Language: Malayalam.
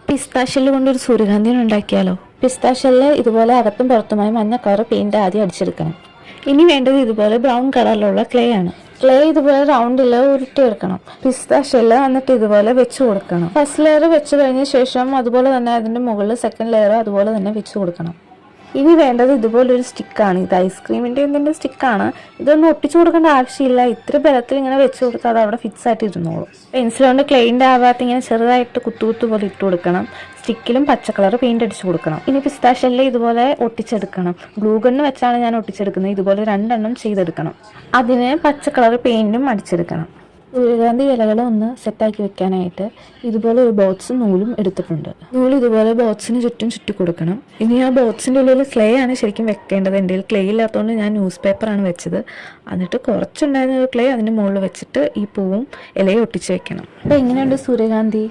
പിസ്താഷ്യല് കൊണ്ടൊരു സൂര്യകാന്തി ഉണ്ടാക്കിയാലോ? പിസ്താഷ്യല് ഇതുപോലെ അകത്തും പുറത്തുമായി മഞ്ഞ കളർ പെയിന്റ് ആദ്യം അടിച്ചെടുക്കണം. ഇനി വേണ്ടത് ഇതുപോലെ ബ്രൗൺ കളറിലുള്ള ക്ലേ ആണ്. ക്ലേ ഇതുപോലെ റൗണ്ടിൽ ഉരുട്ടിയെടുക്കണം. പിസ്താഷ്യല് എന്നിട്ട് ഇതുപോലെ വെച്ച് കൊടുക്കണം. ഫസ്റ്റ് ലെയർ വെച്ച് കഴിഞ്ഞ ശേഷം അതുപോലെ തന്നെ അതിന്റെ മുകളിൽ സെക്കൻഡ് ലെയർ അതുപോലെ തന്നെ വെച്ച് കൊടുക്കണം. ഇനി വേണ്ടത് ഇതുപോലൊരു സ്റ്റിക്കാണ്. ഇത് ഐസ്ക്രീമിന്റെ എന്തിന്റെ സ്റ്റിക്കാണ്. ഇതൊന്നും ഒട്ടിച്ചു കൊടുക്കേണ്ട ആവശ്യമില്ല. ഇത്ര ബലത്തിൽ ഇങ്ങനെ വെച്ച് കൊടുത്താൽ അത് അവിടെ ഫിക്സ് ആയിട്ട് ഇരുന്നോളും. പെൻസിൽ കൊണ്ട് ക്ലെയിൻ്റെ ആവാത്ത ഇങ്ങനെ ചെറുതായിട്ട് കുത്തുകുത്തു പോലെ ഇട്ട് കൊടുക്കണം. സ്റ്റിക്കിലും പച്ച കളർ പെയിന്റ് അടിച്ചു കൊടുക്കണം. ഇനി പിസ്താഷ്യല് ഇതുപോലെ ഒട്ടിച്ചെടുക്കണം. ഗ്ലൂ ഗണ്ണ് വെച്ചാണ് ഞാൻ ഒട്ടിച്ചെടുക്കുന്നത്. ഇതുപോലെ 2 എണ്ണം ചെയ്തെടുക്കണം. അതിന് പച്ച കളർ പെയിന്റും അടിച്ചെടുക്കണം. സൂര്യകാന്തി ഇലകൾ ഒന്ന് സെറ്റാക്കി വെക്കാനായിട്ട് ഇതുപോലെ ഒരു ബോക്സ് നൂലും എടുത്തിട്ടുണ്ട്. നൂല് ഇതുപോലെ ബോക്സിന് ചുറ്റും ചുറ്റി കൊടുക്കണം. ഇനി ആ ബോക്സിൻ്റെ ഉള്ളിൽ ക്ലേ ആണ് ശരിക്കും വെക്കേണ്ടത്. എൻ്റെ ക്ലേ ഇല്ലാത്തതുകൊണ്ട് ഞാൻ ന്യൂസ് പേപ്പറാണ് വെച്ചത്. എന്നിട്ട് കുറച്ചുണ്ടായിരുന്ന ഒരു ക്ലേ അതിൻ്റെ മുകളിൽ വെച്ചിട്ട് ഈ പൂവും ഇലയും ഒട്ടിച്ച് വെക്കണം. അപ്പോൾ എങ്ങനെയുണ്ട് സൂര്യകാന്തി?